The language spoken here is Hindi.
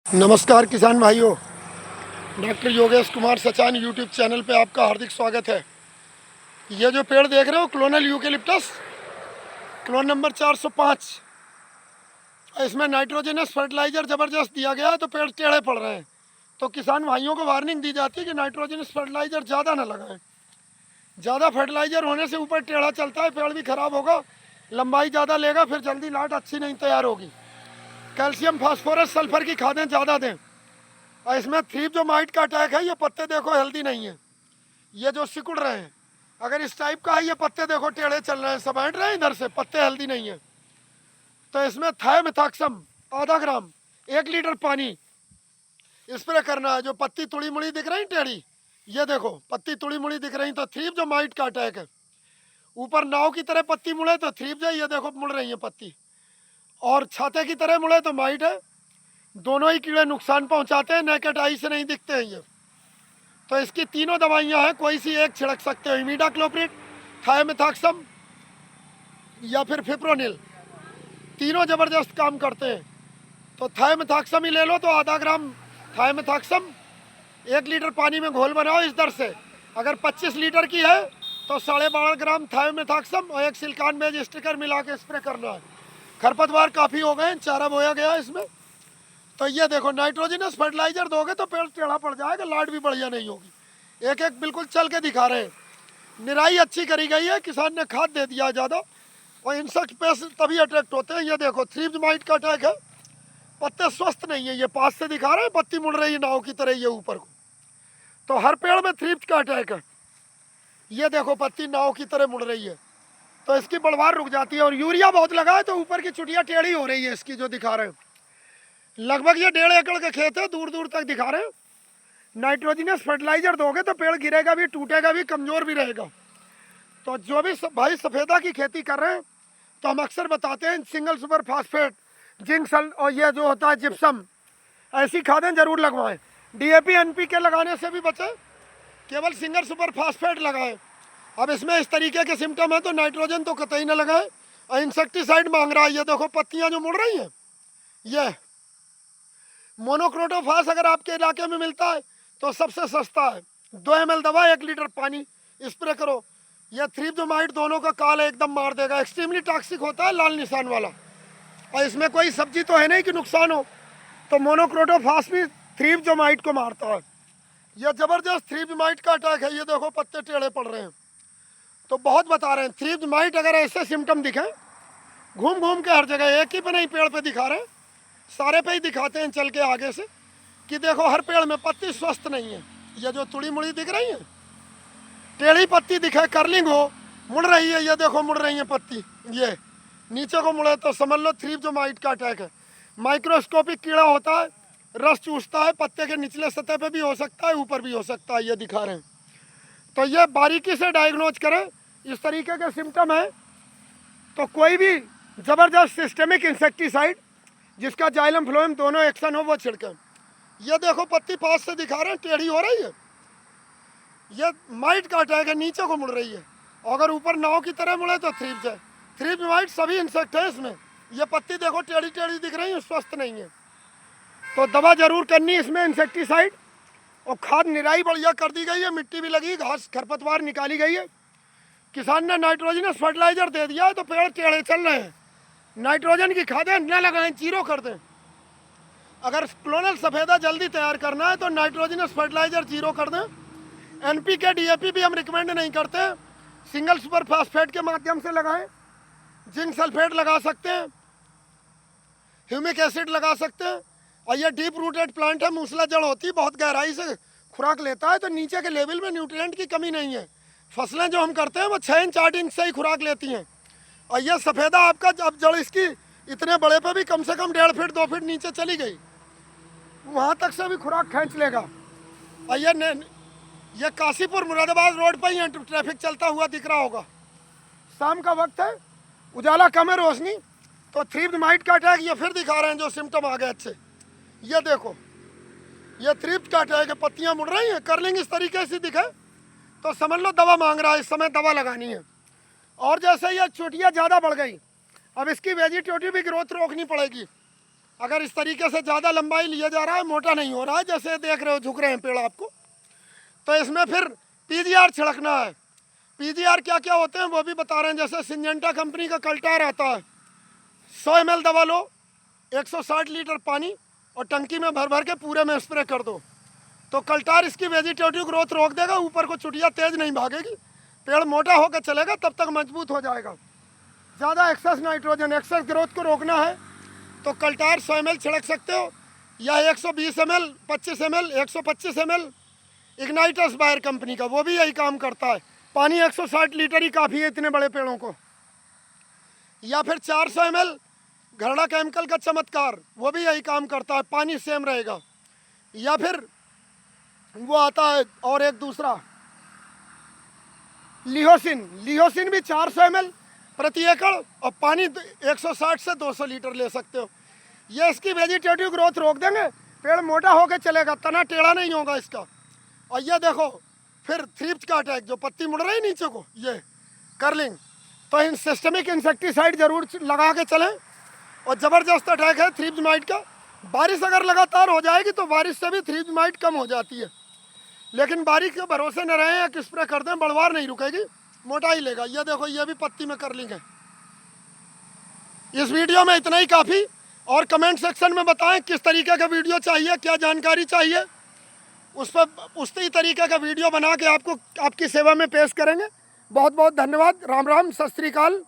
नमस्कार किसान भाइयों, doctor Yogesh Kumar Sachan YouTube channel पे आपका हार्दिक स्वागत है। ये जो पेड़ देख रहे हो क्लोनल यूकेलिप्टस क्लोन नंबर 405, इसमें नाइट्रोजनस फर्टिलाइज़र ज़बरदस्त दिया गया है तो पेड़ टेढ़े पड़ रहे हैं। तो किसान भाइयों को वार्निंग दी जाती है कि नाइट्रोजनस फर्टिलाइज़र ज़्यादा ना लगाएं। ज़्यादा फर्टिलाइज़र होने से ऊपर टेढ़ा चलता है, पेड़ भी ख़राब होगा, लंबाई ज़्यादा लेगा, फिर जल्दी लाट अच्छी नहीं तैयार होगी। कैल्शियम, फास्फोरस, सल्फर की खादें ज़्यादा दें। और इसमें थ्रिप जो माइट का अटैक है, ये पत्ते देखो हेल्दी नहीं है, ये जो सिकुड़ रहे हैं, अगर इस टाइप का है, ये पत्ते देखो टेढ़े चल रहे हैं, सब हट रहे हैं इधर से, पत्ते हेल्दी नहीं है। तो इसमें थायमेथाक्सम आधा ग्राम 1 लीटर पानी स्प्रे करना है। जो पत्ती तुड़ी मुड़ी दिख रही टेढ़ी, ये देखो पत्ती तुड़ी मुड़ी दिख रही, तो थ्रिप जो माइट का अटैक है। ऊपर नाव की तरह पत्ती मुड़े तो थ्रिप जो, ये देखो मुड़ रही है पत्ती, और छाते की तरह मुड़े तो माइट है। दोनों ही कीड़े नुकसान पहुंचाते हैं, नेकेड आई से नहीं दिखते हैं ये। तो इसकी तीनों दवाइयां हैं, कोई सी एक छिड़क सकते हो, इमिडाक्लोप्रिड, थायमेथाक्सम या फिर फिप्रोनिल, तीनों ज़बरदस्त काम करते हैं। तो थायमेथाक्सम ही ले लो, तो आधा ग्राम थायमेथाक्सम 1 लीटर पानी में घोल बनाओ इस दर से। अगर 25 लीटर की है तो 12.5 ग्राम थायमेथाक्सम और 1 सिलिकॉन बेज स्टिकर मिला के स्प्रे करना है। खरपतवार काफ़ी हो गए, चारा बोया गया है इसमें। तो ये देखो, नाइट्रोजनस फर्टिलाइजर दोगे तो पेड़ टेढ़ा पड़ जाएगा, लाट भी बढ़िया नहीं होगी। एक एक बिल्कुल चल के दिखा रहे हैं। निराई अच्छी करी गई है, किसान ने खाद दे दिया ज़्यादा, और इंसेक्ट पेस्ट तभी अटैक्ट होते हैं। ये देखो थ्रिप्स माइट का अटैक है, पत्ते स्वस्थ नहीं है, ये पास से दिखा रहे हैं, पत्ती मुड़ रही है नाव की तरह ये ऊपर को। तो हर पेड़ में थ्रिप्स का अटैक है। ये देखो पत्ती नाव की तरह मुड़ रही है, तो इसकी बढ़वार रुक जाती है। और यूरिया बहुत लगा है तो ऊपर की चुटिया टेढ़ी हो रही है इसकी, जो दिखा रहे हैं। लगभग ये 1.5 एकड़ के खेत है, दूर दूर तक दिखा रहे हैं। नाइट्रोजनस फर्टिलाइजर दोगे तो पेड़ गिरेगा भी, टूटेगा भी, कमज़ोर भी रहेगा। तो जो भी भाई सफ़ेदा की खेती कर रहे हैं, तो हम अक्सर बताते हैं सिंगल सुपर फास्फेट, जिंक सल और ये जो होता है जिप्सम, ऐसी खादें जरूर लगवाएं। डीएपी एनपीके लगाने से भी बचें, केवल सिंगल सुपर फास्फेट लगाएं। अब इसमें इस तरीके के सिम्टम है तो नाइट्रोजन तो कतई ना लगाएं। और इंसेक्टिसाइड मांग रहा है, ये देखो पत्तियाँ जो मुड़ रही हैं, ये मोनोक्रोटोफास अगर आपके इलाके में मिलता है तो सबसे सस्ता है। 2 ml दवा 1 लीटर पानी स्प्रे करो। यह थ्रिप्सोमाइड दोनों का काल एकदम मार देगा। एक्सट्रीमली टॉक्सिक होता है, लाल निशान वाला, और इसमें कोई सब्जी तो है नहीं कि नुकसान हो। तो मोनोक्रोटोफास भी थ्रिप्सोमाइड को मारता है। यह ज़बरदस्त थ्रिप्सोमाइड का अटैक है। ये देखो पत्ते टेढ़े पड़ रहे हैं, तो बहुत बता रहे हैं थ्रिप्सोमाइड अगर ऐसे सिम्टम दिखें, घूम घूम के हर जगह, एक ही पे नहीं पेड़ पे दिखा रहे हैं, सारे पे ही दिखाते हैं चल के आगे से, कि देखो हर पेड़ में पत्ती स्वस्थ नहीं है। ये जो तुड़ी मुड़ी दिख रही है, टेढ़ी पत्ती दिखे, कर्लिंग हो, मुड़ रही है, ये देखो मुड़ रही है पत्ती, ये नीचे को मुड़े तो समझ लो थ्रिप्सोमाइड का अटैक है। माइक्रोस्कोपिक कीड़ा होता है, रस चूसता है, पत्ते के निचले सतह पे भी हो सकता है, ऊपर भी हो सकता है, ये दिखा रहे हैं। तो ये बारीकी से डायग्नोज करें। इस तरीके के सिम्टम है तो कोई भी ज़बरदस्त सिस्टेमिक इंसेक्टिसाइड जिसका जाइलम फ्लोएम दोनों एक्शन हो वो छिड़कें। ये देखो पत्ती पास से दिखा रहे हैं, टेढ़ी हो रही है, ये माइट का अटैक है, नीचे को मुड़ रही है। अगर ऊपर नाव की तरह मुड़े तो थ्रिप्स है। थ्रिप्स माइट सभी इंसेक्ट है इसमें। ये पत्ती देखो टेढ़ी टेढ़ी दिख रही है, स्वस्थ नहीं है। तो दवा जरूर करनी इसमें इंसेक्टिसाइड, और खाद निराई बढ़िया कर दी गई है, मिट्टी भी लगी, घास खरपतवार निकाली गई है। किसान ने नाइट्रोजनस फर्टिलाइजर दे दिया है तो पेड़ टेढ़े चल रहे हैं। नाइट्रोजन की खादें न लगाएं, जीरो कर दें। अगर क्लोनल सफ़ेदा जल्दी तैयार करना है तो नाइट्रोजनस फर्टिलाइजर जीरो कर दें। एनपीके डीएपी भी हम रिकमेंड नहीं करते, सिंगल सुपर फास्फेट के माध्यम से लगाएं। जिंक सल्फेट लगा सकते हैं, ह्यूमिक एसिड लगा सकते हैं। और ये डीप रूटेड प्लांट है, मूसला जड़ होती है, बहुत गहराई से खुराक लेता है, तो नीचे के लेवल में न्यूट्रिएंट की कमी नहीं है। फसलें जो हम करते हैं वो 6 इंच 8 इंच से ही खुराक लेती हैं। और ये सफ़ेदा आपका अब जड़ इसकी इतने बड़े पे भी कम से कम 1.5 फीट 2 फीट नीचे चली गई, वहाँ तक से भी खुराक खींच लेगा। और ये काशीपुर मुरादाबाद रोड पर ही ट्रैफिक चलता हुआ दिख रहा होगा। शाम का वक्त है, उजाला कम है, रोशनी, तो थ्रिप्सोमाइड का अटैक ये फिर दिखा रहे हैं जो सिम्टम आ गए अच्छे। ये देखो ये थ्रिप्स का अटैक है, पत्तियाँ मुड़ रही हैं, कर्लिंग इस तरीके से दिखे तो समझ लो दवा मांग रहा है, इस समय दवा लगानी है। और जैसे ये चोटियाँ ज़्यादा बढ़ गई, अब इसकी वेजिटेटिव भी ग्रोथ रोकनी पड़ेगी। अगर इस तरीके से ज़्यादा लंबाई लिया जा रहा है, मोटा नहीं हो रहा है, जैसे देख रहे हो झुक रहे हैं पेड़ आपको, तो इसमें फिर पीजीआर छिड़कना है। पीजीआर क्या क्या होते हैं वो भी बता रहे हैं। जैसे सिंजेंटा कंपनी का कल्टार आता है, 100 ml दवा लो, 160 लीटर पानी और टंकी में भर भर के पूरे में स्प्रे कर दो, तो कल्टार इसकी वेजिटेटिव ग्रोथ रोक देगा, ऊपर को चुटिया तेज नहीं भागेगी, पेड़ मोटा होकर चलेगा, तब तक मजबूत हो जाएगा। ज़्यादा एक्सेस नाइट्रोजन, एक्सेस ग्रोथ को रोकना है तो कल्टार 100 ml छिड़क सकते हो, या 120 ml, 25 ml, 125 ml इग्नाइटस Bayer company का, वो भी यही काम करता है। पानी 160 लीटर ही काफ़ी है इतने बड़े पेड़ों को। या फिर 400 ml घरड़ा केमिकल का चमत्कार, वो भी यही काम करता है, पानी सेम रहेगा। या फिर वो आता है और एक दूसरा लिहोसिन, लिहोसिन भी 400 ml प्रति एकड़ और पानी 160 से 200 लीटर ले सकते हो। ये इसकी वेजिटेटिव ग्रोथ रोक देंगे, पेड़ मोटा होकर चलेगा, तना टेढ़ा नहीं होगा इसका। और ये देखो फिर थ्रिप्स का अटैक, जो पत्ती मुड़ रही नीचे को, ये कर्लिंग, तो इन सिस्टमिक इंसेक्टिसाइड जरूर लगा के चलें। और ज़बरदस्त अटैक है थ्रिप्स माइट का। बारिश अगर लगातार हो जाएगी तो बारिश से भी थ्रिप्स माइट कम हो जाती है, लेकिन बारिश के भरोसे न रहें, या स्प्रे कर दें, बढ़वार नहीं रुकेगी, मोटा ही लेगा। ये देखो ये भी पत्ती में कर्लिंग है। इस वीडियो में इतना ही काफ़ी, और कमेंट सेक्शन में बताएं किस तरीके का वीडियो चाहिए, क्या जानकारी चाहिए, उस पर उसी तरीके का वीडियो बना के आपको आपकी सेवा में पेश करेंगे। बहुत बहुत धन्यवाद। राम राम, सत श्री अकाल।